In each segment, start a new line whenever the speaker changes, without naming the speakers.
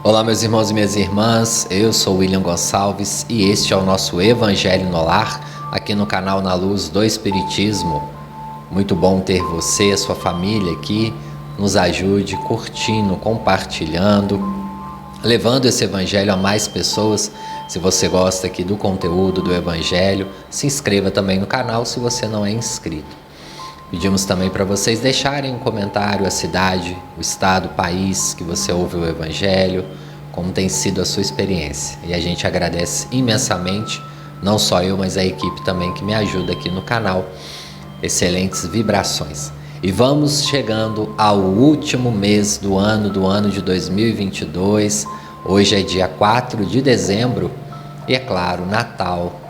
Olá, meus irmãos e minhas irmãs, eu sou William Gonçalves e este é o nosso Evangelho no Lar, aqui no canal Na Luz do Espiritismo. Muito bom ter você, a sua família aqui, nos ajude curtindo, compartilhando, levando esse Evangelho a mais pessoas. Se você gosta aqui do conteúdo do Evangelho, se inscreva também no canal se você não é inscrito. Pedimos também para vocês deixarem um comentário, a cidade, o estado, o país que você ouve o Evangelho, como tem sido a sua experiência. E a gente agradece imensamente, não só eu, mas a equipe também que me ajuda aqui no canal. Excelentes vibrações. E vamos chegando ao último mês do ano de 2022. Hoje é dia 4 de dezembro e, é claro, Natal.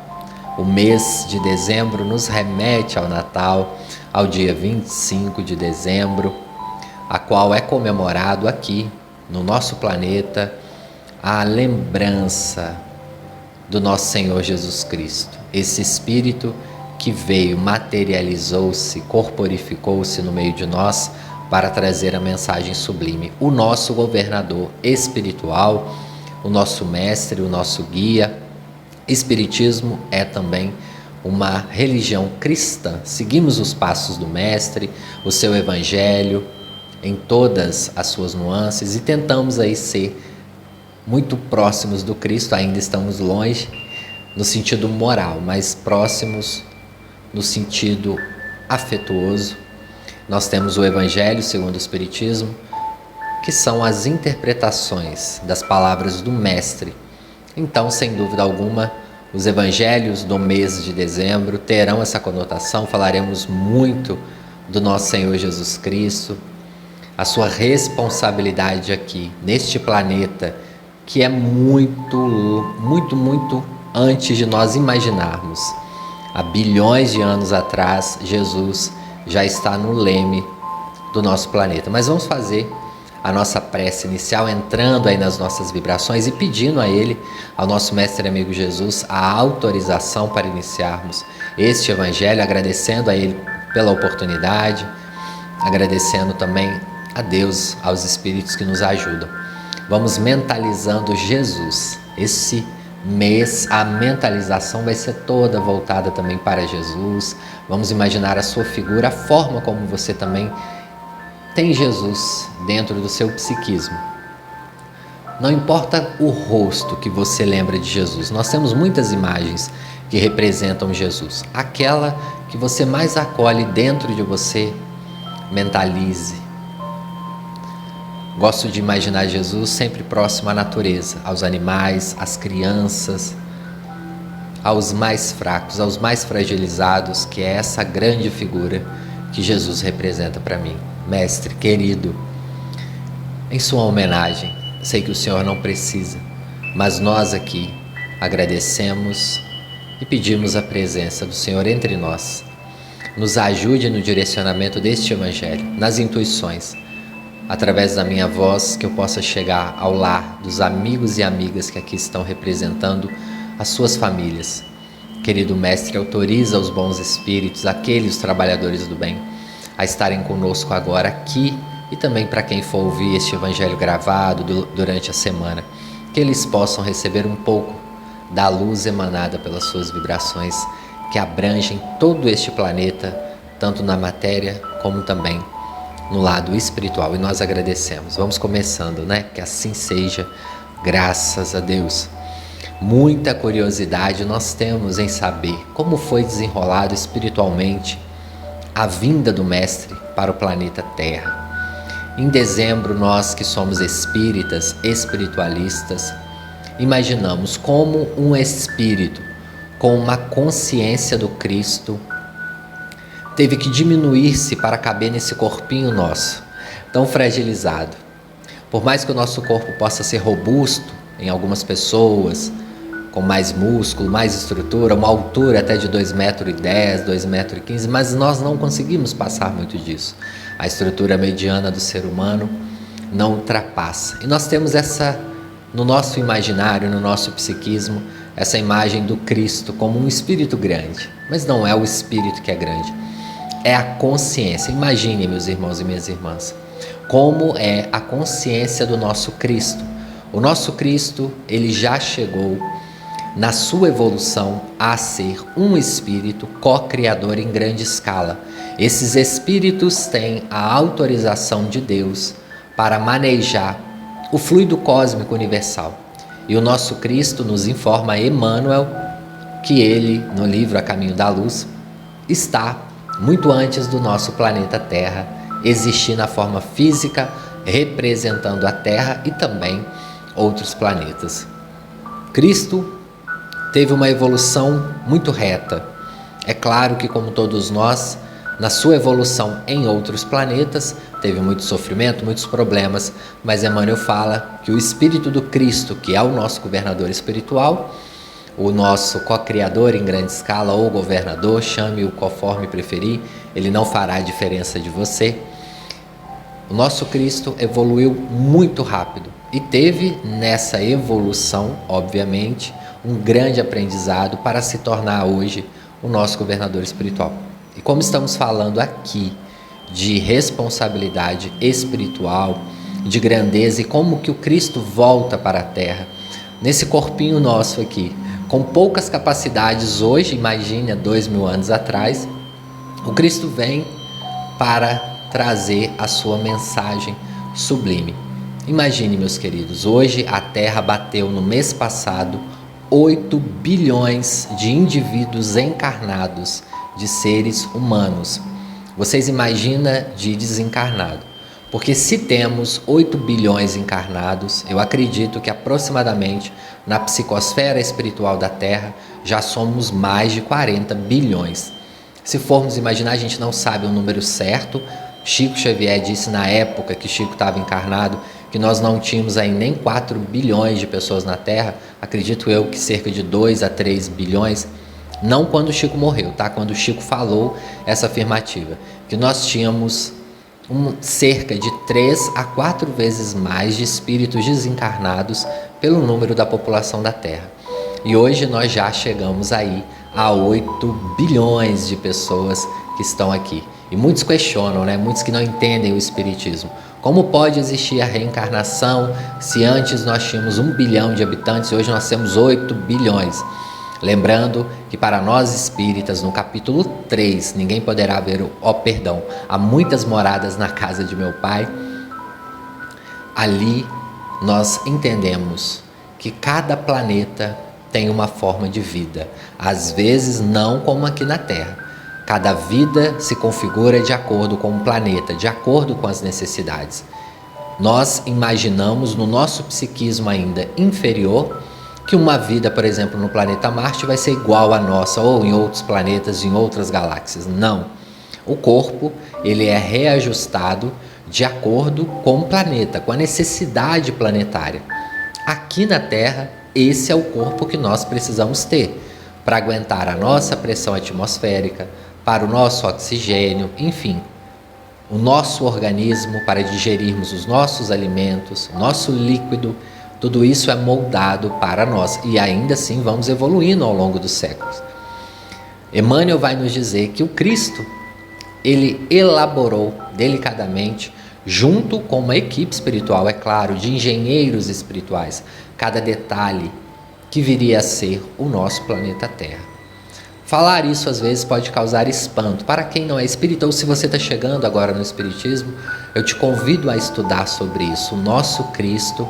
O mês de dezembro nos remete ao Natal, ao dia 25 de dezembro, a qual é comemorado aqui no nosso planeta a lembrança do nosso Senhor Jesus Cristo. Esse Espírito que veio, materializou-se, corporificou-se no meio de nós para trazer a mensagem sublime. O nosso governador espiritual, o nosso mestre, o nosso guia. Espiritismo é também uma religião cristã. Seguimos os passos do mestre, o seu evangelho em todas as suas nuances e tentamos aí ser muito próximos do Cristo. Ainda estamos longe no sentido moral, mas próximos no sentido afetuoso. Nós temos o evangelho segundo o Espiritismo, que são as interpretações das palavras do mestre. Então, sem dúvida alguma, os evangelhos do mês de dezembro terão essa conotação. Falaremos muito do nosso Senhor Jesus Cristo, a sua responsabilidade aqui, neste planeta, que é muito antes de nós imaginarmos. Há bilhões de anos atrás, Jesus já está no leme do nosso planeta. Mas vamos fazer a nossa prece inicial, entrando aí nas nossas vibrações e pedindo a Ele, ao nosso Mestre amigo Jesus, a autorização para iniciarmos este Evangelho, agradecendo a Ele pela oportunidade, agradecendo também a Deus, aos Espíritos que nos ajudam. Vamos mentalizando Jesus. Esse mês a mentalização vai ser toda voltada também para Jesus. Vamos imaginar a sua figura, a forma como você também tem Jesus dentro do seu psiquismo. Não importa o rosto que você lembra de Jesus, nós temos muitas imagens que representam Jesus. Aquela que você mais acolhe dentro de você, mentalize. Gosto de imaginar Jesus sempre próximo à natureza, aos animais, às crianças, aos mais fracos, aos mais fragilizados, que é essa grande figura que Jesus representa para mim. Mestre querido, em sua homenagem, sei que o Senhor não precisa, mas nós aqui agradecemos e pedimos a presença do Senhor entre nós. Nos ajude no direcionamento deste Evangelho, nas intuições, através da minha voz, que eu possa chegar ao lar dos amigos e amigas que aqui estão representando as suas famílias. Querido Mestre, autoriza os bons espíritos, aqueles trabalhadores do bem, a estarem conosco agora aqui e também para quem for ouvir este Evangelho gravado durante a semana, que eles possam receber um pouco da luz emanada pelas suas vibrações que abrangem todo este planeta, tanto na matéria como também no lado espiritual. E nós agradecemos. Vamos começando, né? Que assim seja, graças a Deus. Muita curiosidade nós temos em saber como foi desenrolado espiritualmente a vinda do Mestre para o planeta Terra. Em dezembro, nós que somos espíritas, espiritualistas, imaginamos como um espírito com uma consciência do Cristo teve que diminuir-se para caber nesse corpinho nosso, tão fragilizado. Por mais que o nosso corpo possa ser robusto em algumas pessoas, com mais músculo, mais estrutura, uma altura até de 2,10 m, 2,15 m, mas nós não conseguimos passar muito disso. A estrutura mediana do ser humano não ultrapassa. E nós temos no nosso imaginário, no nosso psiquismo, essa imagem do Cristo como um espírito grande. Mas não é o espírito que é grande, é a consciência. Imagine, meus irmãos e minhas irmãs, como é a consciência do nosso Cristo, O nosso Cristo, ele já chegou na sua evolução a ser um espírito co-criador em grande escala. Esses espíritos têm a autorização de Deus para manejar o fluido cósmico universal. E o nosso Cristo nos informa, Emmanuel, que ele, no livro A Caminho da Luz, está muito antes do nosso planeta Terra existir na forma física, representando a Terra e também outros planetas. Cristo teve uma evolução muito reta. É claro que, como todos nós, na sua evolução em outros planetas, teve muito sofrimento, muitos problemas, mas Emmanuel fala que o Espírito do Cristo, que é o nosso governador espiritual, o nosso co-criador em grande escala, ou governador, chame-o conforme preferir, ele não fará a diferença de você. O nosso Cristo evoluiu muito rápido e teve nessa evolução, obviamente, um grande aprendizado para se tornar hoje o nosso governador espiritual. E como estamos falando aqui de responsabilidade espiritual, de grandeza e como que o Cristo volta para a Terra, nesse corpinho nosso aqui, com poucas capacidades hoje, imagine há 2000 anos atrás, o Cristo vem para trazer a sua mensagem sublime. Imagine, meus queridos, hoje a Terra bateu no mês passado 8 bilhões de indivíduos encarnados, de seres humanos. Vocês imaginam de desencarnado? Porque se temos 8 bilhões encarnados, eu acredito que aproximadamente na psicosfera espiritual da Terra já somos mais de 40 bilhões. Se formos imaginar, a gente não sabe o número certo. Chico Xavier disse na época que Chico estava encarnado que nós não tínhamos aí nem 4 bilhões de pessoas na Terra. Acredito eu que cerca de 2 a 3 bilhões. Não quando Chico morreu, tá? Quando Chico falou essa afirmativa, que nós tínhamos cerca de 3 a 4 vezes mais de espíritos desencarnados pelo número da população da Terra. E hoje nós já chegamos aí a 8 bilhões de pessoas que estão aqui. E muitos questionam, né? Muitos que não entendem o Espiritismo. Como pode existir a reencarnação se antes nós tínhamos 1 bilhão de habitantes e hoje nós temos 8 bilhões? Lembrando que para nós espíritas, no capítulo 3, ninguém poderá ver há muitas moradas na casa de meu pai. Ali nós entendemos que cada planeta tem uma forma de vida, às vezes não como aqui na Terra. Cada vida se configura de acordo com o planeta, de acordo com as necessidades. Nós imaginamos no nosso psiquismo ainda inferior que uma vida, por exemplo, no planeta Marte vai ser igual à nossa ou em outros planetas, em outras galáxias. Não. O corpo, ele é reajustado de acordo com o planeta, com a necessidade planetária. Aqui na Terra, esse é o corpo que nós precisamos ter para aguentar a nossa pressão atmosférica, para o nosso oxigênio, enfim, o nosso organismo para digerirmos os nossos alimentos, nosso líquido. Tudo isso é moldado para nós e ainda assim vamos evoluindo ao longo dos séculos. Emmanuel vai nos dizer que o Cristo, ele elaborou delicadamente, junto com uma equipe espiritual, é claro, de engenheiros espirituais, cada detalhe que viria a ser o nosso planeta Terra. Falar isso às vezes pode causar espanto para quem não é espírita, ou se você está chegando agora no Espiritismo, eu te convido a estudar sobre isso. O nosso Cristo,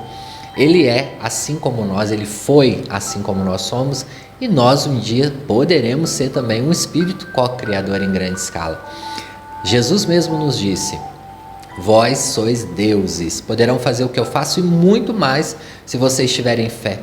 ele é assim como nós, ele foi assim como nós somos, e nós um dia poderemos ser também um espírito co-criador em grande escala. Jesus mesmo nos disse: vós sois deuses, poderão fazer o que eu faço e muito mais se vocês tiverem fé.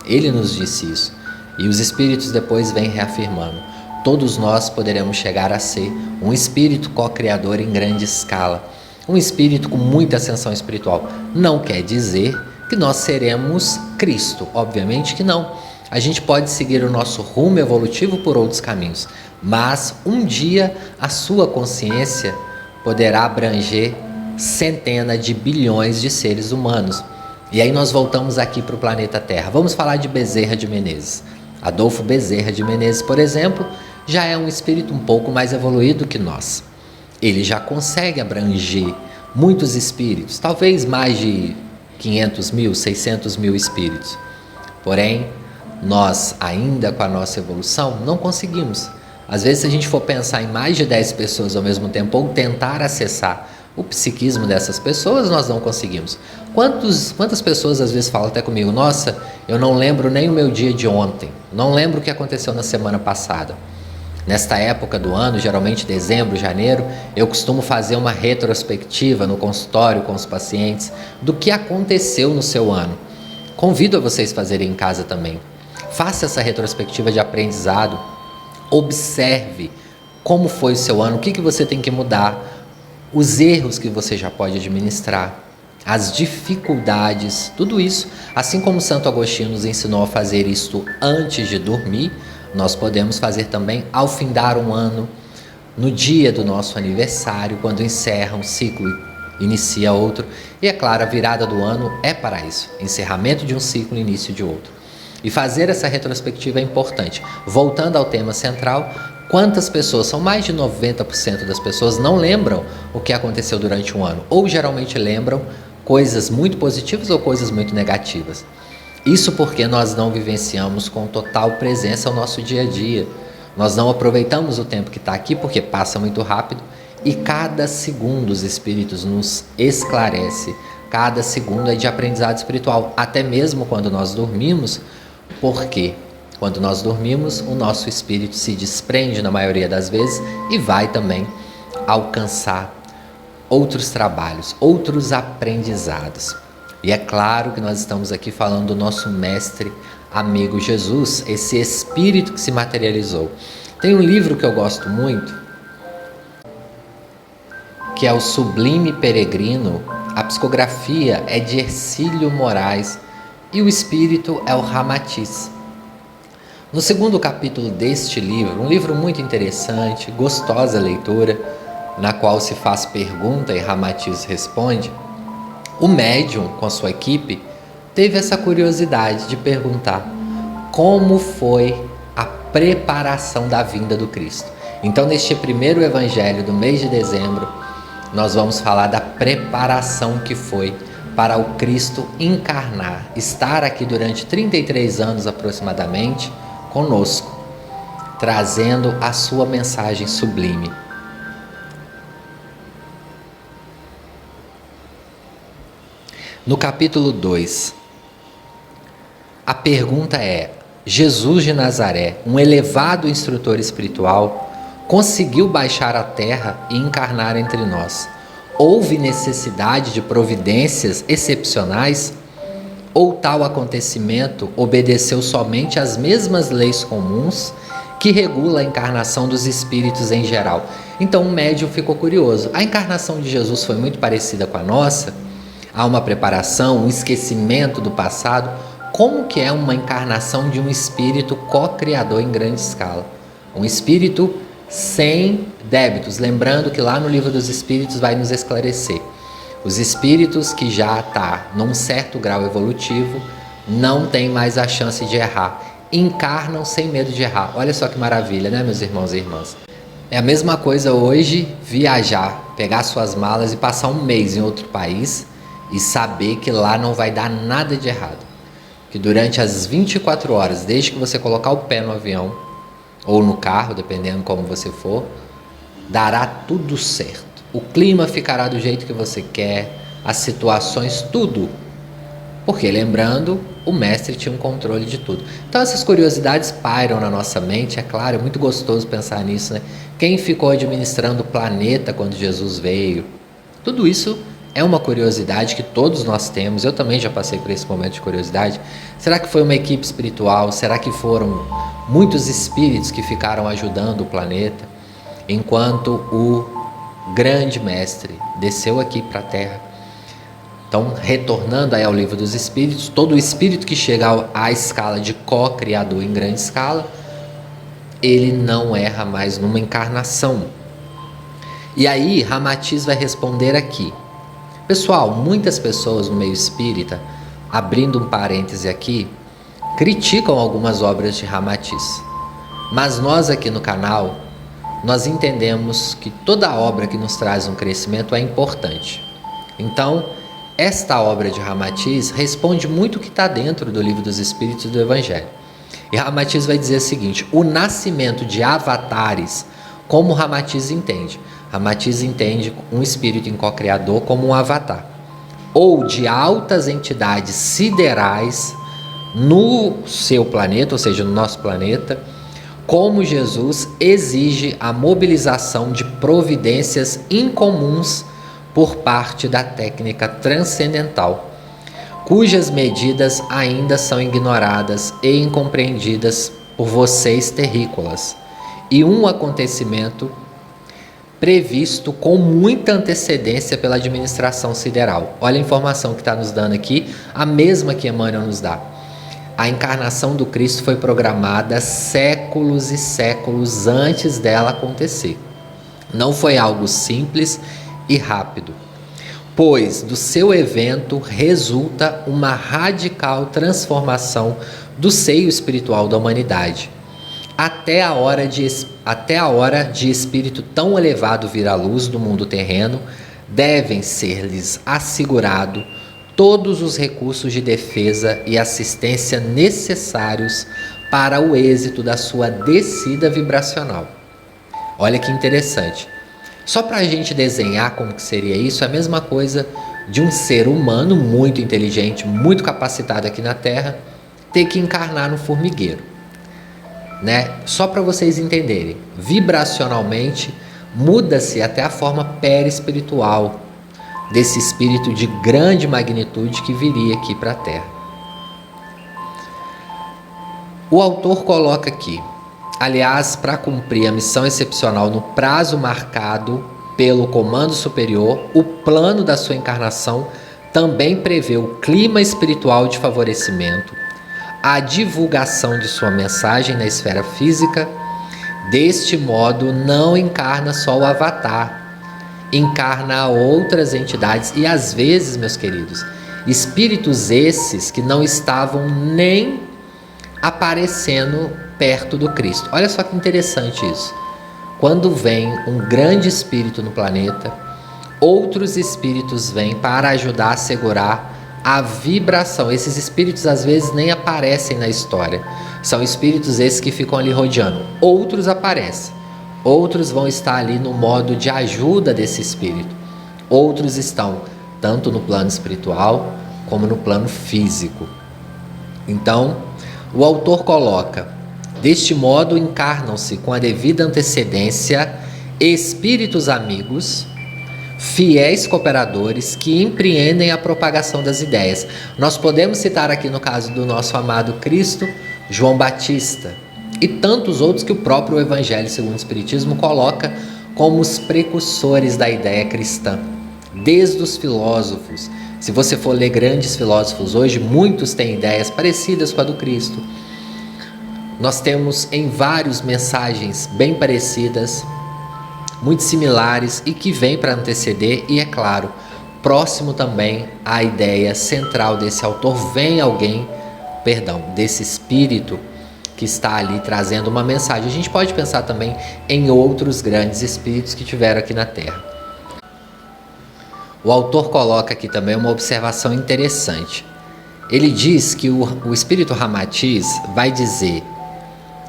Ele nos disse isso. E os espíritos depois vêm reafirmando: todos nós poderemos chegar a ser um espírito co-criador em grande escala, um espírito com muita ascensão espiritual. Não quer dizer que nós seremos Cristo, obviamente que não. A gente pode seguir o nosso rumo evolutivo por outros caminhos, mas um dia a sua consciência poderá abranger centenas de bilhões de seres humanos. E aí nós voltamos aqui para o planeta Terra. Vamos falar de Bezerra de Menezes. Adolfo Bezerra de Menezes, por exemplo, já é um espírito um pouco mais evoluído que nós. Ele já consegue abranger muitos espíritos, talvez mais de 500 mil, 600 mil espíritos. Porém, nós ainda com a nossa evolução não conseguimos. Às vezes, se a gente for pensar em mais de 10 pessoas ao mesmo tempo ou tentar acessar o psiquismo dessas pessoas, nós não conseguimos. Quantas pessoas às vezes falam até comigo: nossa, eu não lembro nem o meu dia de ontem, não lembro o que aconteceu na semana passada. Nesta época do ano, geralmente dezembro, janeiro, eu costumo fazer uma retrospectiva no consultório com os pacientes do que aconteceu no seu ano. Convido a vocês a fazerem em casa também. Faça essa retrospectiva de aprendizado. Observe como foi o seu ano, o que você tem que mudar, os erros que você já pode administrar, as dificuldades, tudo isso. Assim como Santo Agostinho nos ensinou a fazer isto antes de dormir, nós podemos fazer também ao findar um ano, no dia do nosso aniversário, quando encerra um ciclo e inicia outro. E é claro, a virada do ano é para isso, encerramento de um ciclo e início de outro. E fazer essa retrospectiva é importante. Voltando ao tema central, quantas pessoas, são mais de 90% das pessoas, não lembram o que aconteceu durante um ano, ou geralmente lembram coisas muito positivas ou coisas muito negativas. Isso porque nós não vivenciamos com total presença o nosso dia a dia. Nós não aproveitamos o tempo que está aqui porque passa muito rápido, e cada segundo os espíritos nos esclarece. Cada segundo é de aprendizado espiritual, até mesmo quando nós dormimos, porque quando nós dormimos, o nosso espírito se desprende na maioria das vezes e vai também alcançar outros trabalhos, outros aprendizados. E é claro que nós estamos aqui falando do nosso mestre amigo Jesus, esse espírito que se materializou. Tem um livro que eu gosto muito, que é o Sublime Peregrino. A psicografia é de Hercílio Moraes e o espírito é o Ramatiz. No segundo capítulo deste livro, um livro muito interessante, gostosa leitura, na qual se faz pergunta e Ramatiz responde, o médium, com a sua equipe, teve essa curiosidade de perguntar como foi a preparação da vinda do Cristo. Então, neste primeiro evangelho do mês de dezembro, nós vamos falar da preparação que foi para o Cristo encarnar, estar aqui durante 33 anos aproximadamente conosco, trazendo a sua mensagem sublime. No capítulo 2, a pergunta é: Jesus de Nazaré, um elevado instrutor espiritual, conseguiu baixar à terra e encarnar entre nós. Houve necessidade de providências excepcionais? Ou tal acontecimento obedeceu somente às mesmas leis comuns que regulam a encarnação dos espíritos em geral? Então o médium ficou curioso. A encarnação de Jesus foi muito parecida com a nossa? Há uma preparação, um esquecimento do passado? Como que é uma encarnação de um espírito co-criador em grande escala? Um espírito sem débitos. Lembrando que lá no Livro dos Espíritos vai nos esclarecer. Os espíritos que já estão num certo grau evolutivo não têm mais a chance de errar. Encarnam sem medo de errar. Olha só que maravilha, né, meus irmãos e irmãs? É a mesma coisa hoje viajar, pegar suas malas e passar um mês em outro país e saber que lá não vai dar nada de errado. Que durante as 24 horas, desde que você colocar o pé no avião ou no carro, dependendo como você for, dará tudo certo. O clima ficará do jeito que você quer, as situações, tudo. Porque, lembrando, o mestre tinha um controle de tudo. Então essas curiosidades pairam na nossa mente, é claro, é muito gostoso pensar nisso, né? Quem ficou administrando o planeta quando Jesus veio? Tudo isso é uma curiosidade que todos nós temos. Eu também já passei por esse momento de curiosidade. Será que foi uma equipe espiritual? Será que foram muitos espíritos que ficaram ajudando o planeta? Enquanto o grande mestre desceu aqui para a Terra. Então, retornando aí ao Livro dos Espíritos, todo espírito que chega à escala de co-criador em grande escala, ele não erra mais numa encarnação. E aí, Ramatiz vai responder aqui. Pessoal, muitas pessoas no meio espírita, abrindo um parêntese aqui, criticam algumas obras de Ramatiz. Mas nós aqui no canal, nós entendemos que toda obra que nos traz um crescimento é importante. Então, esta obra de Ramatiz responde muito o que está dentro do Livro dos Espíritos e do Evangelho. E Ramatiz vai dizer o seguinte: o nascimento de avatares, como Ramatiz entende? Ramatiz entende um espírito incocriador como um avatar, ou de altas entidades siderais no seu planeta, ou seja, no nosso planeta, como Jesus exige a mobilização de providências incomuns por parte da técnica transcendental, cujas medidas ainda são ignoradas e incompreendidas por vocês terrícolas, e um acontecimento previsto com muita antecedência pela administração sideral. Olha a informação que está nos dando aqui, a mesma que Emmanuel nos dá. A encarnação do Cristo foi programada séculos e séculos antes dela acontecer. Não foi algo simples e rápido, pois do seu evento resulta uma radical transformação do seio espiritual da humanidade. Até a hora de espírito tão elevado vir à luz do mundo terreno, devem ser-lhes assegurados todos os recursos de defesa e assistência necessários para o êxito da sua descida vibracional. Olha que interessante. Só para a gente desenhar como que seria isso, é a mesma coisa de um ser humano muito inteligente, muito capacitado aqui na Terra, ter que encarnar no formigueiro, né? Só para vocês entenderem, vibracionalmente muda-se até a forma perispiritual desse espírito de grande magnitude que viria aqui para a Terra. O autor coloca aqui: aliás, para cumprir a missão excepcional no prazo marcado pelo comando superior, o plano da sua encarnação também prevê o clima espiritual de favorecimento, a divulgação de sua mensagem na esfera física. Deste modo, não encarna só o avatar, encarna outras entidades e, às vezes, meus queridos, espíritos esses que não estavam nem aparecendo perto do Cristo. Olha só que interessante isso. Quando vem um grande espírito no planeta, outros espíritos vêm para ajudar a segurar a vibração. Esses espíritos às vezes nem aparecem na história. São espíritos esses que ficam ali rodeando. Outros aparecem. Outros vão estar ali no modo de ajuda desse espírito. Outros estão tanto no plano espiritual como no plano físico. Então, o autor coloca: deste modo encarnam-se com a devida antecedência espíritos amigos, fiéis cooperadores que empreendem a propagação das ideias. Nós podemos citar aqui no caso do nosso amado Cristo, João Batista e tantos outros que o próprio Evangelho segundo o Espiritismo coloca como os precursores da ideia cristã. Desde os filósofos, se você for ler grandes filósofos hoje, muitos têm ideias parecidas com a do Cristo. Nós temos em vários mensagens bem parecidas, muito similares e que vêm para anteceder, e é claro, próximo também à ideia central desse autor, vem alguém, desse espírito que está ali trazendo uma mensagem. A gente pode pensar também em outros grandes espíritos que tiveram aqui na Terra. O autor coloca aqui também uma observação interessante. Ele diz que o espírito Ramatiz vai dizer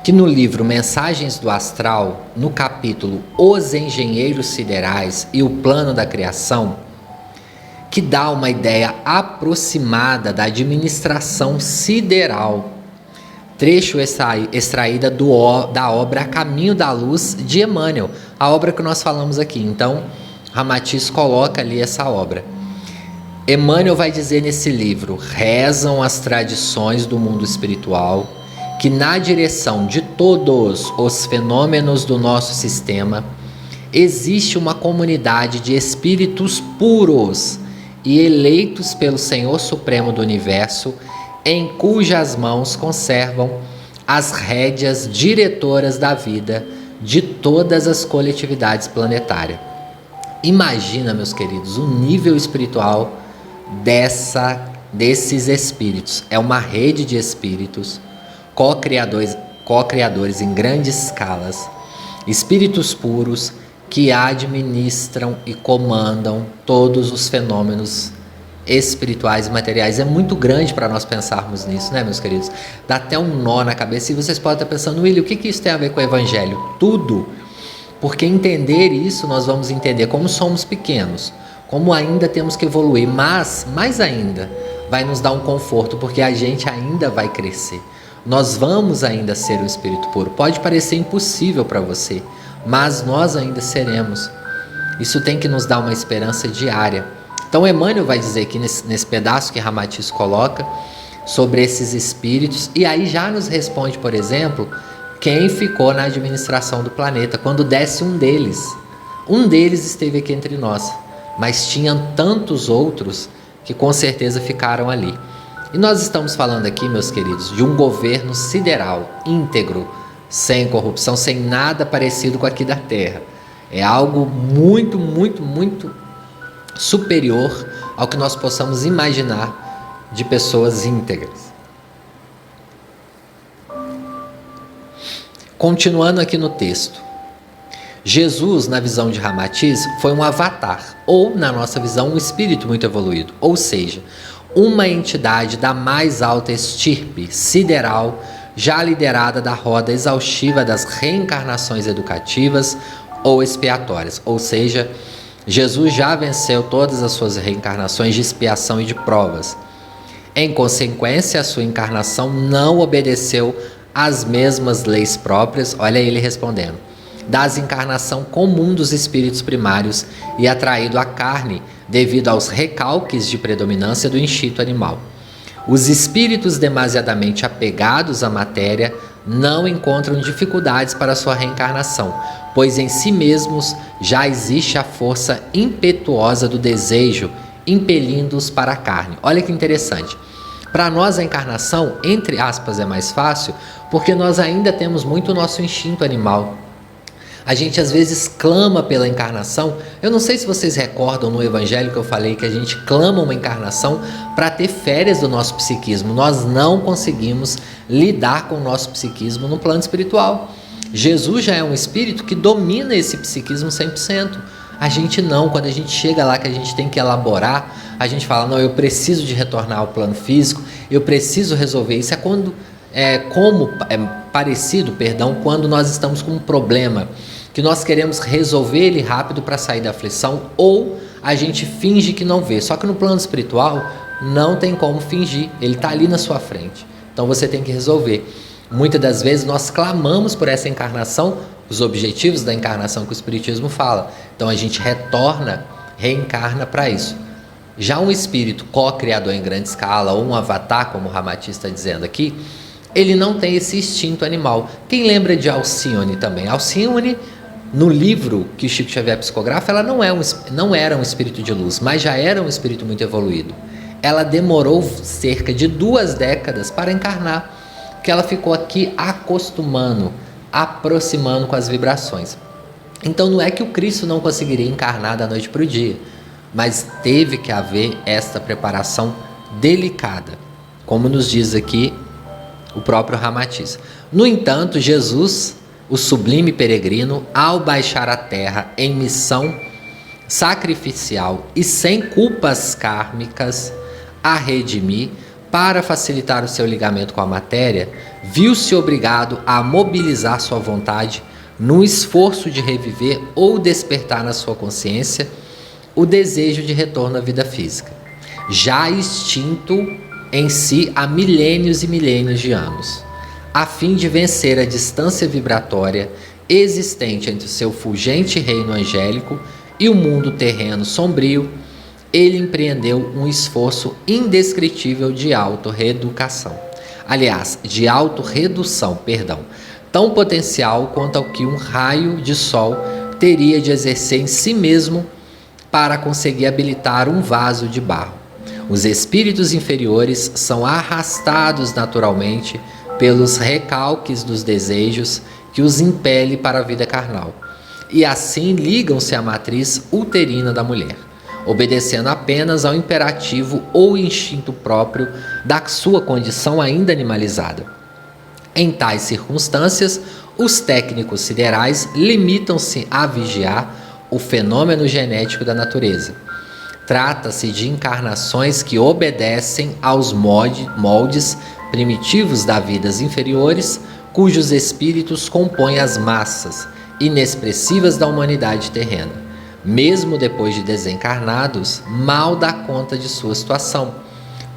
que no livro Mensagens do Astral, no capítulo Os Engenheiros Siderais e o Plano da Criação, que dá uma ideia aproximada da administração sideral, trecho extraída da obra A Caminho da Luz de Emmanuel, a obra que nós falamos aqui. Então, Ramatiz coloca ali essa obra. Emmanuel vai dizer nesse livro: rezam as tradições do mundo espiritual que na direção de todos os fenômenos do nosso sistema existe uma comunidade de espíritos puros e eleitos pelo Senhor Supremo do Universo, em cujas mãos conservam as rédeas diretoras da vida de todas as coletividades planetárias. Imagina, meus queridos, o nível espiritual desses espíritos. É uma rede de espíritos co-criadores em grandes escalas, espíritos puros que administram e comandam todos os fenômenos espirituais e materiais. É muito grande para nós pensarmos nisso, né, meus queridos? Dá até um nó na cabeça e vocês podem estar pensando, William, o que isso tem a ver com o Evangelho? Tudo. Porque entender isso, nós vamos entender como somos pequenos, como ainda temos que evoluir, mas, mais ainda, vai nos dar um conforto, porque a gente ainda vai crescer. Nós vamos ainda ser um espírito puro. Pode parecer impossível para você, mas nós ainda seremos. Isso tem que nos dar uma esperança diária. Então Emmanuel vai dizer aqui nesse pedaço que Ramatiz coloca sobre esses espíritos, e aí já nos responde, por exemplo, quem ficou na administração do planeta, quando desce um deles. Um deles esteve aqui entre nós, mas tinham tantos outros que com certeza ficaram ali. E nós estamos falando aqui, meus queridos, de um governo sideral, íntegro, sem corrupção, sem nada parecido com aqui da Terra. É algo muito, muito, muito superior ao que nós possamos imaginar de pessoas íntegras. Continuando aqui no texto. Jesus, na visão de Ramatiz, foi um avatar, ou, na nossa visão, um espírito muito evoluído, ou seja, uma entidade da mais alta estirpe, sideral, já liderada da roda exaustiva das reencarnações educativas ou expiatórias, ou seja, Jesus já venceu todas as suas reencarnações de expiação e de provas. Em consequência, a sua encarnação não obedeceu às mesmas leis próprias, olha ele respondendo, das encarnação comum dos espíritos primários e atraído à carne devido aos recalques de predominância do instinto animal. Os espíritos demasiadamente apegados à matéria não encontram dificuldades para sua reencarnação, pois em si mesmos já existe a força impetuosa do desejo, impelindo-os para a carne. Olha que interessante. Para nós a encarnação, entre aspas, é mais fácil, porque nós ainda temos muito o nosso instinto animal. A gente às vezes clama pela encarnação. Eu não sei se vocês recordam no Evangelho que eu falei que a gente clama uma encarnação para ter férias do nosso psiquismo. Nós não conseguimos lidar com o nosso psiquismo no plano espiritual. Jesus já é um espírito que domina esse psiquismo 100%. A gente não, quando a gente chega lá que a gente tem que elaborar, a gente fala, não, eu preciso de retornar ao plano físico, eu preciso resolver isso. Parecido, quando nós estamos com um problema, que nós queremos resolver ele rápido para sair da aflição, ou a gente finge que não vê. Só que no plano espiritual não tem como fingir, ele está ali na sua frente. Então você tem que resolver. Muitas das vezes nós clamamos por essa encarnação, os objetivos da encarnação que o Espiritismo fala. Então a gente reencarna para isso. Já um espírito co-criador em grande escala, ou um avatar, como o Ramatiz está dizendo aqui, ele não tem esse instinto animal. Quem lembra de Alcione também? Alcione, no livro que Chico Xavier psicografa, ela não era um espírito de luz, mas já era um espírito muito evoluído. Ela demorou cerca de 2 décadas para encarnar, porque ela ficou aqui acostumando, aproximando com as vibrações. Então não é que o Cristo não conseguiria encarnar da noite para o dia, mas teve que haver esta preparação delicada, como nos diz aqui o próprio Ramatiz. No entanto, Jesus, o sublime peregrino, ao baixar à terra em missão sacrificial e sem culpas kármicas a redimir, para facilitar o seu ligamento com a matéria, viu-se obrigado a mobilizar sua vontade no esforço de reviver ou despertar na sua consciência o desejo de retorno à vida física, já extinto em si há milênios e milênios de anos, a fim de vencer a distância vibratória existente entre o seu fulgente reino angélico e o mundo terreno sombrio. Ele empreendeu um esforço indescritível de autorredução, tão potencial quanto ao que um raio de sol teria de exercer em si mesmo para conseguir habilitar um vaso de barro. Os espíritos inferiores são arrastados naturalmente pelos recalques dos desejos que os impele para a vida carnal, e assim ligam-se à matriz uterina da mulher, obedecendo apenas ao imperativo ou instinto próprio da sua condição ainda animalizada. Em tais circunstâncias, os técnicos siderais limitam-se a vigiar o fenômeno genético da natureza, Trata-se de encarnações que obedecem aos moldes primitivos das vidas inferiores, cujos espíritos compõem as massas inexpressivas da humanidade terrena. Mesmo depois de desencarnados, mal dá conta de sua situação,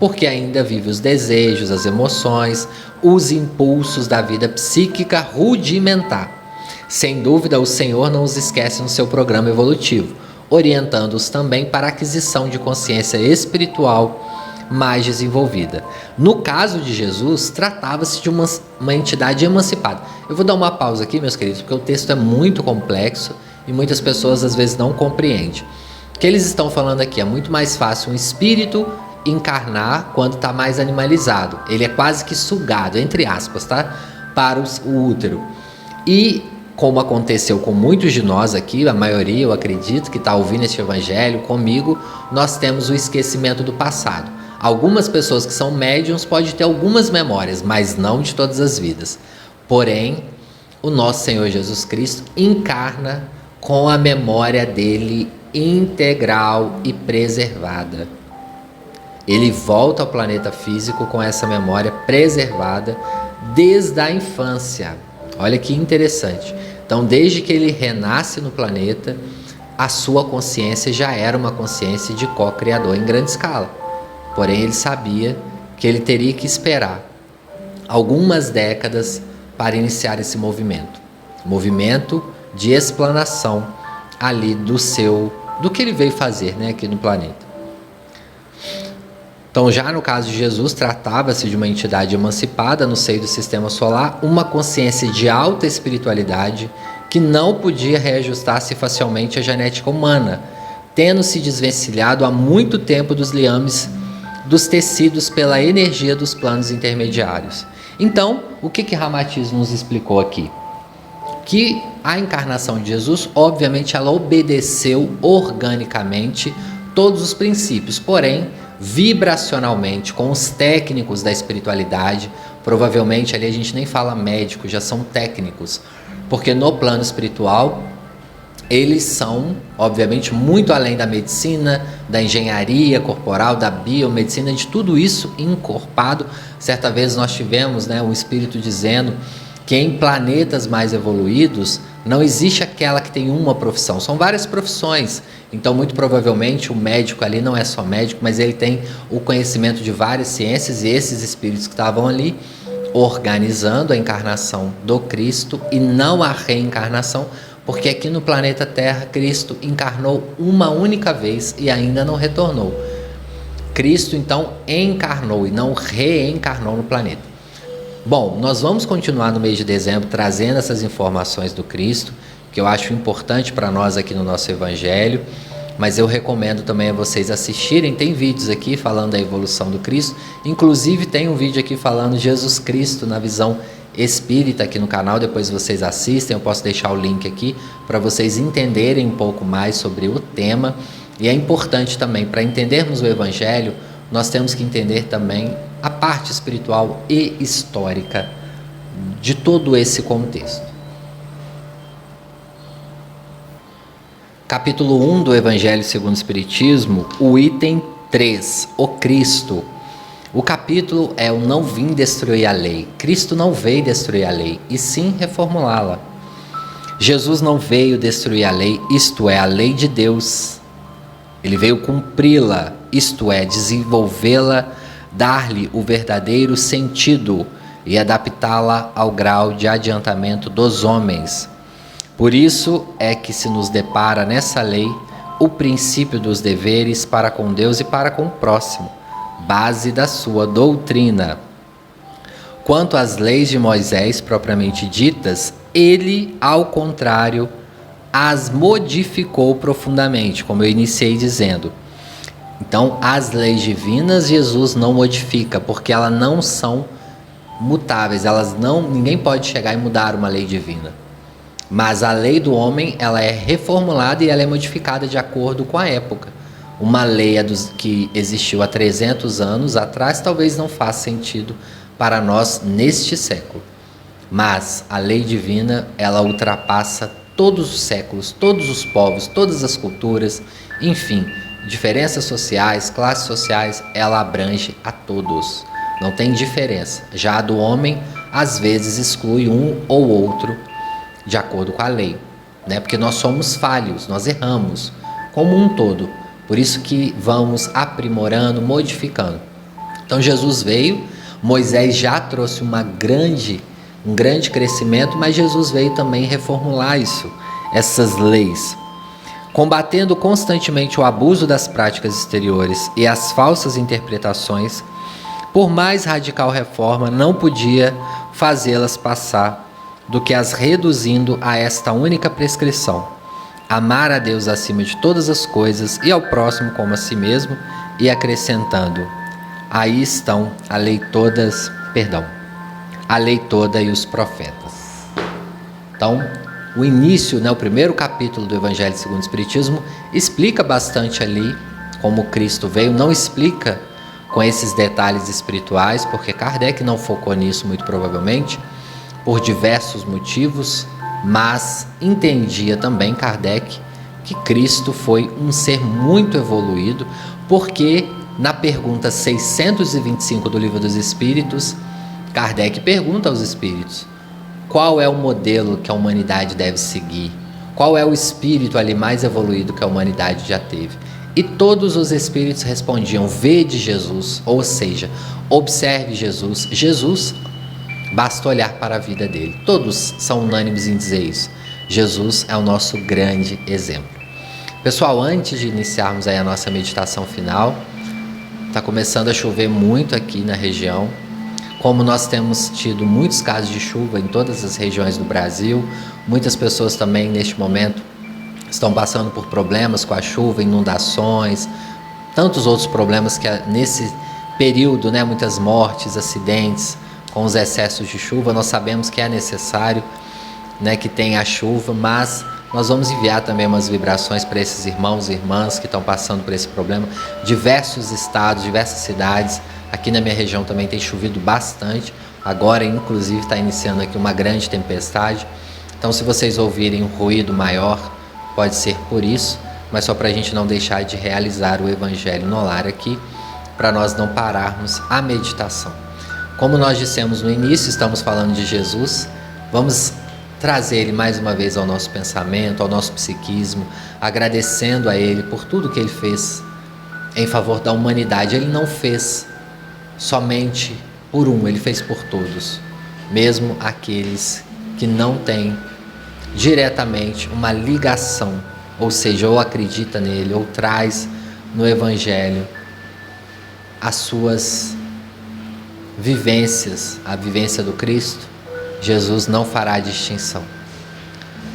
porque ainda vive os desejos, as emoções, os impulsos da vida psíquica rudimentar. Sem dúvida, o Senhor não os esquece no seu programa evolutivo, orientando-os também para a aquisição de consciência espiritual mais desenvolvida. No caso de Jesus, tratava-se de uma entidade emancipada. Eu vou dar uma pausa aqui, meus queridos, porque o texto é muito complexo e muitas pessoas às vezes não compreendem. O que eles estão falando aqui é muito mais fácil um espírito encarnar quando está mais animalizado. Ele é quase que sugado, entre aspas, tá? Para o útero. E como aconteceu com muitos de nós aqui, a maioria, eu acredito, que está ouvindo este evangelho comigo, nós temos o esquecimento do passado. Algumas pessoas que são médiums podem ter algumas memórias, mas não de todas as vidas. Porém, o nosso Senhor Jesus Cristo encarna com a memória dele integral e preservada. Ele volta ao planeta físico com essa memória preservada desde a infância. Olha que interessante. Então, desde que ele renasce no planeta, a sua consciência já era uma consciência de co-criador em grande escala. Porém, ele sabia que ele teria que esperar algumas décadas para iniciar esse movimento de explanação ali do que ele veio fazer, né, aqui no planeta. Então, já no caso de Jesus, tratava-se de uma entidade emancipada no seio do sistema solar, uma consciência de alta espiritualidade que não podia reajustar-se facilmente à genética humana, tendo se desvencilhado há muito tempo dos liames dos tecidos pela energia dos planos intermediários. Então, o que Ramatiz nos explicou aqui? Que a encarnação de Jesus, obviamente, ela obedeceu organicamente todos os princípios, porém, vibracionalmente, com os técnicos da espiritualidade, provavelmente ali a gente nem fala médico, já são técnicos, porque no plano espiritual eles são, obviamente, muito além da medicina, da engenharia corporal, da biomedicina, de tudo isso encorpado. Certa vez nós tivemos, um espírito dizendo que em planetas mais evoluídos não existe aquela que tem uma profissão, são várias profissões. Então, muito provavelmente, o médico ali não é só médico, mas ele tem o conhecimento de várias ciências, e esses espíritos que estavam ali organizando a encarnação do Cristo e não a reencarnação, porque aqui no planeta Terra, Cristo encarnou uma única vez e ainda não retornou. Cristo, então, encarnou e não reencarnou no planeta. Bom, nós vamos continuar no mês de dezembro trazendo essas informações do Cristo, que eu acho importante para nós aqui no nosso Evangelho, mas eu recomendo também a vocês assistirem. Tem vídeos aqui falando da evolução do Cristo, inclusive tem um vídeo aqui falando Jesus Cristo na visão espírita aqui no canal, depois vocês assistem, eu posso deixar o link aqui para vocês entenderem um pouco mais sobre o tema. E é importante também, para entendermos o Evangelho, nós temos que entender também a parte espiritual e histórica de todo esse contexto. Capítulo 1 do Evangelho segundo o Espiritismo, o item 3, o Cristo. O capítulo é o não vim destruir a lei. Cristo não veio destruir a lei, e sim reformulá-la. Jesus não veio destruir a lei, isto é, a lei de Deus. Ele veio cumpri-la, isto é, desenvolvê-la, dar-lhe o verdadeiro sentido e adaptá-la ao grau de adiantamento dos homens. Por isso é que se nos depara nessa lei o princípio dos deveres para com Deus e para com o próximo, base da sua doutrina. Quanto às leis de Moisés propriamente ditas, ele, ao contrário, as modificou profundamente, como eu iniciei dizendo. Então, as leis divinas Jesus não modifica, porque elas não são mutáveis, ninguém pode chegar e mudar uma lei divina. Mas a lei do homem, ela é reformulada e ela é modificada de acordo com a época. Uma lei que existiu há 300 anos atrás talvez não faça sentido para nós neste século. Mas a lei divina, ela ultrapassa todos os séculos, todos os povos, todas as culturas, enfim, diferenças sociais, classes sociais, ela abrange a todos. Não tem diferença. Já a do homem, às vezes, exclui um ou outro de acordo com a lei, né? Porque nós somos falhos, nós erramos como um todo. Por isso que vamos aprimorando, modificando. Então Jesus veio, Moisés já trouxe um grande crescimento, mas Jesus veio também reformular essas leis. Combatendo constantemente o abuso das práticas exteriores e as falsas interpretações, por mais radical reforma, não podia fazê-las passar do que as reduzindo a esta única prescrição: amar a Deus acima de todas as coisas e ao próximo como a si mesmo, e acrescentando: aí estão a lei toda e os profetas. Então, o início, o primeiro capítulo do Evangelho segundo o Espiritismo explica bastante ali como Cristo veio. Não explica com esses detalhes espirituais, porque Kardec não focou nisso muito provavelmente, por diversos motivos, mas entendia também Kardec que Cristo foi um ser muito evoluído, porque na pergunta 625 do Livro dos Espíritos, Kardec pergunta aos espíritos: qual é o modelo que a humanidade deve seguir? Qual é o espírito ali mais evoluído que a humanidade já teve? E todos os espíritos respondiam: vede Jesus, ou seja, observe Jesus. Jesus, basta olhar para a vida dele. Todos são unânimes em dizer isso. Jesus é o nosso grande exemplo. Pessoal, antes de iniciarmos aí a nossa meditação final, está começando a chover muito aqui na região. Como nós temos tido muitos casos de chuva em todas as regiões do Brasil, muitas pessoas também neste momento estão passando por problemas com a chuva, inundações, tantos outros problemas que nesse período, muitas mortes, acidentes com os excessos de chuva. Nós sabemos que é necessário, que tenha a chuva, mas nós vamos enviar também umas vibrações para esses irmãos e irmãs que estão passando por esse problema. Diversos estados, diversas cidades, aqui na minha região também tem chovido bastante. Agora, inclusive, está iniciando aqui uma grande tempestade. Então, se vocês ouvirem um ruído maior, pode ser por isso, mas só para a gente não deixar de realizar o Evangelho no Lar aqui, para nós não pararmos a meditação. Como nós dissemos no início, estamos falando de Jesus, vamos trazer Ele mais uma vez ao nosso pensamento, ao nosso psiquismo, agradecendo a Ele por tudo que Ele fez em favor da humanidade. Ele não fez somente por um, Ele fez por todos, mesmo aqueles que não têm diretamente uma ligação, ou seja, ou acredita nele, ou traz no Evangelho as suas vivências, a vivência do Cristo. Jesus não fará distinção.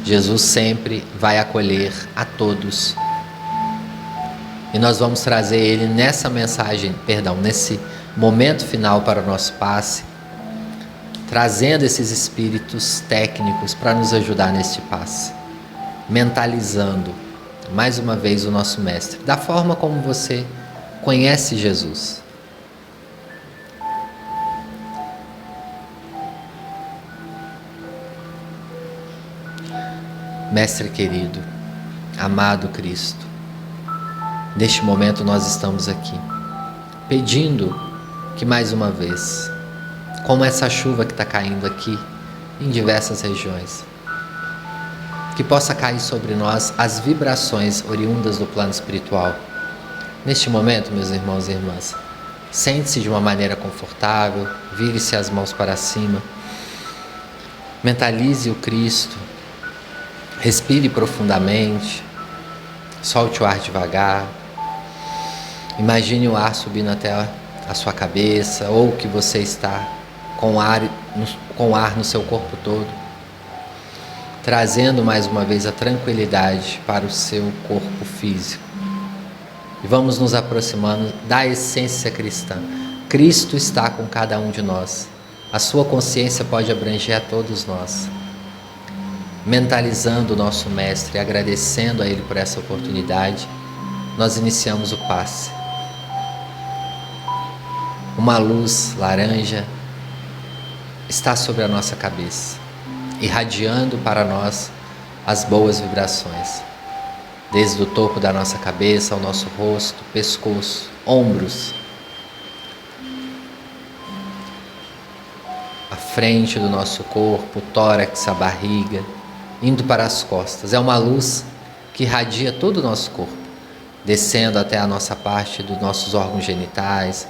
Jesus sempre vai acolher a todos. E nós vamos trazer Ele nessa mensagem, nesse momento final para o nosso passe, trazendo esses espíritos técnicos para nos ajudar neste passe, mentalizando mais uma vez o nosso Mestre, da forma como você conhece Jesus. Mestre querido, amado Cristo, neste momento nós estamos aqui, pedindo que mais uma vez, como essa chuva que está caindo aqui em diversas regiões, que possa cair sobre nós as vibrações oriundas do plano espiritual. Neste momento, meus irmãos e irmãs, sente-se de uma maneira confortável, vire-se as mãos para cima, mentalize o Cristo, respire profundamente, solte o ar devagar, imagine o ar subindo até a sua cabeça, ou que você está com ar no seu corpo todo, trazendo mais uma vez a tranquilidade para o seu corpo físico. E vamos nos aproximando da essência cristã. Cristo está com cada um de nós. A sua consciência pode abranger a todos nós. Mentalizando o nosso Mestre, agradecendo a Ele por essa oportunidade, nós iniciamos o passe. Uma luz laranja está sobre a nossa cabeça, irradiando para nós as boas vibrações. desde o topo da nossa cabeça ao nosso rosto, pescoço, ombros, a frente do nosso corpo, o tórax, a barriga, indo para as costas. É uma luz que irradia todo o nosso corpo, descendo até a nossa parte dos nossos órgãos genitais,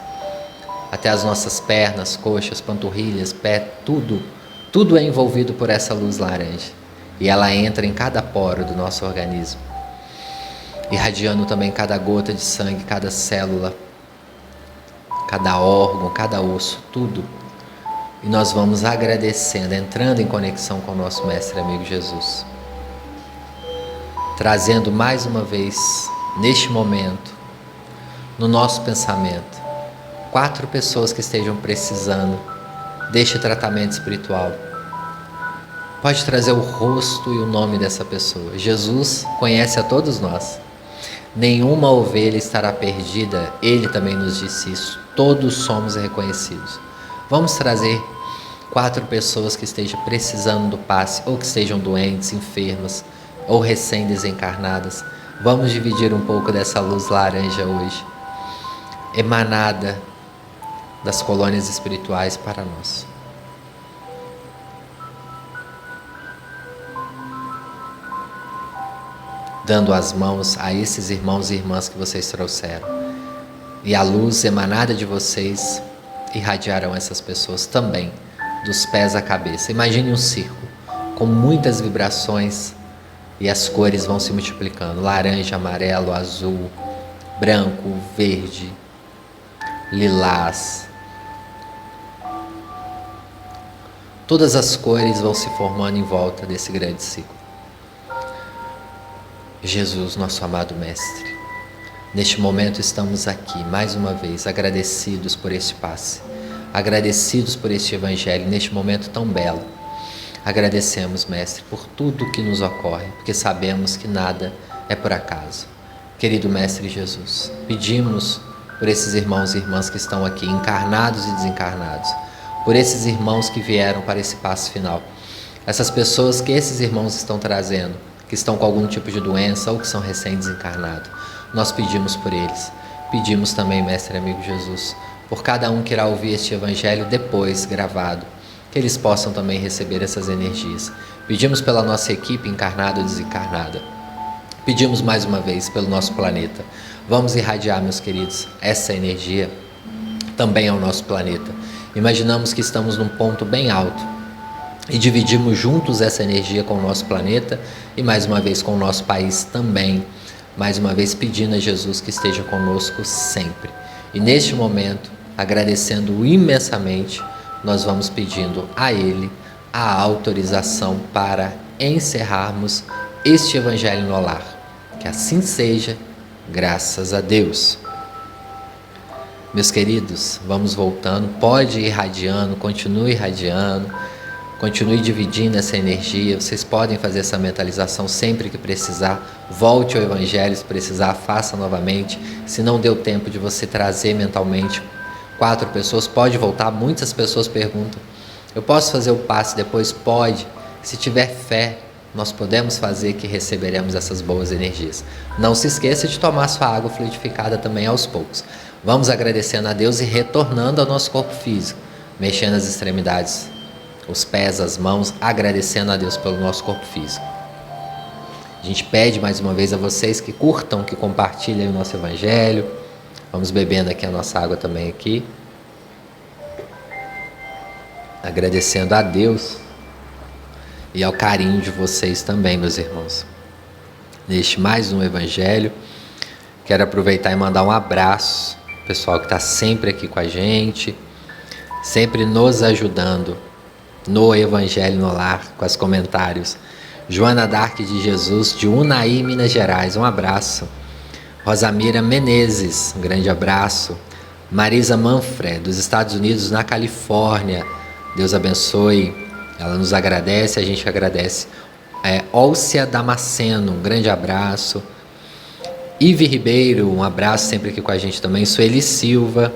até as nossas pernas, coxas, panturrilhas, pé, tudo é envolvido por essa luz laranja. E ela entra em cada poro do nosso organismo, irradiando também cada gota de sangue, cada célula, cada órgão, cada osso, tudo. E nós vamos agradecendo, entrando em conexão com o nosso Mestre amigo Jesus, trazendo mais uma vez, neste momento, no nosso pensamento, 4 pessoas que estejam precisando deste tratamento espiritual. Pode trazer o rosto e o nome dessa pessoa. Jesus conhece a todos nós. Nenhuma ovelha estará perdida. Ele também nos disse isso. Todos somos reconhecidos. Vamos trazer 4 pessoas que estejam precisando do passe, ou que estejam doentes, enfermas, ou recém-desencarnadas. Vamos dividir um pouco dessa luz laranja hoje, emanada das colônias espirituais para nós. Dando as mãos a esses irmãos e irmãs que vocês trouxeram. E a luz emanada de vocês irradiarão essas pessoas também, dos pés à cabeça. Imagine um círculo com muitas vibrações e as cores vão se multiplicando. Laranja, amarelo, azul, branco, verde, lilás. Todas as cores vão se formando em volta desse grande ciclo. Jesus, nosso amado Mestre, neste momento estamos aqui, mais uma vez, agradecidos por este passe, agradecidos por este Evangelho, neste momento tão belo. Agradecemos, Mestre, por tudo que nos ocorre, porque sabemos que nada é por acaso. Querido Mestre Jesus, pedimos por esses irmãos e irmãs que estão aqui, encarnados e desencarnados, por esses irmãos que vieram para esse passe final, essas pessoas que esses irmãos estão trazendo, que estão com algum tipo de doença ou que são recém-desencarnados. Nós pedimos por eles. Pedimos também, Mestre amigo Jesus, por cada um que irá ouvir este Evangelho depois gravado, que eles possam também receber essas energias. Pedimos pela nossa equipe encarnada ou desencarnada. Pedimos mais uma vez pelo nosso planeta. Vamos irradiar, meus queridos, essa energia também ao nosso planeta. Imaginamos que estamos num ponto bem alto e dividimos juntos essa energia com o nosso planeta e mais uma vez com o nosso país também, mais uma vez pedindo a Jesus que esteja conosco sempre. E neste momento, agradecendo imensamente, nós vamos pedindo a Ele a autorização para encerrarmos este Evangelho no Lar. Que assim seja, graças a Deus. Meus queridos, vamos voltando, pode ir irradiando, continue irradiando, continue dividindo essa energia. Vocês podem fazer essa mentalização sempre que precisar. Volte ao Evangelho, se precisar, faça novamente. Se não deu tempo de você trazer mentalmente 4 pessoas, pode voltar. Muitas pessoas perguntam, eu posso fazer o passe depois? Pode. Se tiver fé, nós podemos fazer, que receberemos essas boas energias. Não se esqueça de tomar sua água fluidificada também aos poucos. Vamos agradecendo a Deus e retornando ao nosso corpo físico, mexendo as extremidades, os pés, as mãos, agradecendo a Deus pelo nosso corpo físico. A gente pede mais uma vez a vocês que curtam, que compartilhem o nosso Evangelho. Vamos bebendo aqui a nossa água também aqui. Agradecendo a Deus e ao carinho de vocês também, meus irmãos. Neste mais um Evangelho, quero aproveitar e mandar um abraço ao pessoal que está sempre aqui com a gente, sempre nos ajudando no Evangelho no Lar, com os comentários. Joana Dark de Jesus, de Unai, Minas Gerais, um abraço. Rosamira Menezes, um grande abraço. Marisa Manfred, dos Estados Unidos, na Califórnia, Deus abençoe. Ela nos agradece, a gente agradece. Olcia Damasceno, um grande abraço. Ive Ribeiro, um abraço sempre aqui com a gente também. Sueli Silva,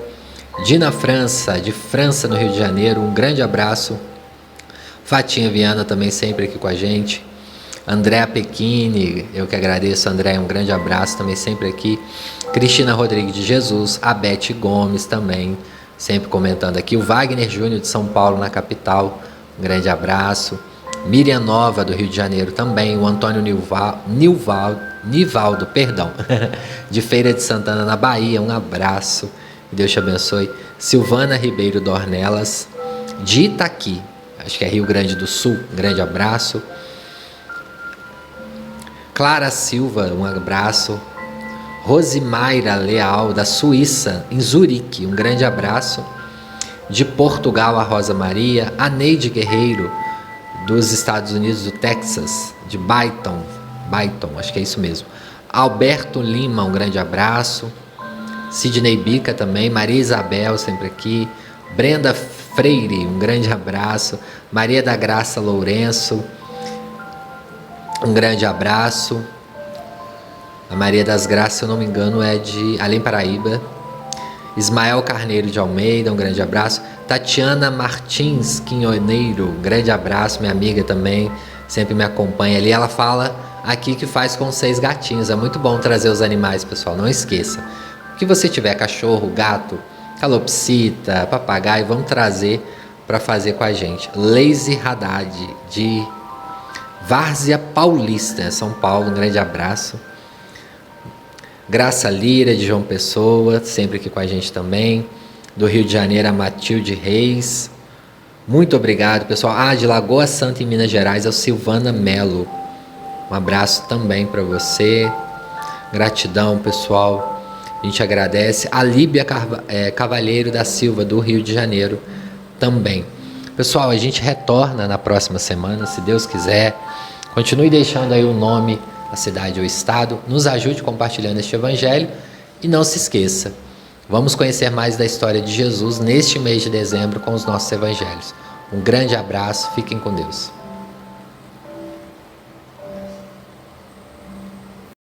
Dina França, de França, no Rio de Janeiro, um grande abraço. Fatinha Viana também sempre aqui com a gente. Andréa Pequini, eu que agradeço, André, um grande abraço também sempre aqui. Cristina Rodrigues de Jesus, a Beth Gomes também, sempre comentando aqui. O Wagner Júnior de São Paulo, na capital, um grande abraço. Miriam Nova, do Rio de Janeiro também. O Antônio Nivaldo, de Feira de Santana, na Bahia, um abraço. Deus te abençoe. Silvana Ribeiro Dornelas, de Itaqui, acho que é Rio Grande do Sul, um grande abraço. Clara Silva, um abraço. Rosimaira Leal, da Suíça, em Zurique, um grande abraço. De Portugal, a Rosa Maria. A Neide Guerreiro, dos Estados Unidos, do Texas, de Byton, acho que é isso mesmo. Alberto Lima, um grande abraço. Sidney Bica também. Maria Isabel, sempre aqui. Brenda Freire, um grande abraço. Maria da Graça Lourenço, um grande abraço. A Maria das Graças, se eu não me engano, é de Além Paraíba. Ismael Carneiro de Almeida, um grande abraço. Tatiana Martins Quinhoneiro, um grande abraço, minha amiga também, sempre me acompanha ali. Ela fala aqui que faz com 6 gatinhos. É muito bom trazer os animais, pessoal, não esqueça. O que você tiver, cachorro, gato, calopsita, papagaio, vamos trazer para fazer com a gente. Leise Haddad, de Várzea Paulista, São Paulo, um grande abraço. Graça Lira, de João Pessoa, sempre aqui com a gente também. Do Rio de Janeiro, a Matilde Reis. Muito obrigado, pessoal. De Lagoa Santa, em Minas Gerais, é o Silvana Melo. Um abraço também para você. Gratidão, pessoal. A gente agradece. A Líbia Cavalheiro da Silva, do Rio de Janeiro, também. Pessoal, a gente retorna na próxima semana, se Deus quiser. Continue deixando aí o nome, a cidade ou o estado. Nos ajude compartilhando este evangelho. E não se esqueça, vamos conhecer mais da história de Jesus neste mês de dezembro com os nossos evangelhos. Um grande abraço, fiquem com Deus.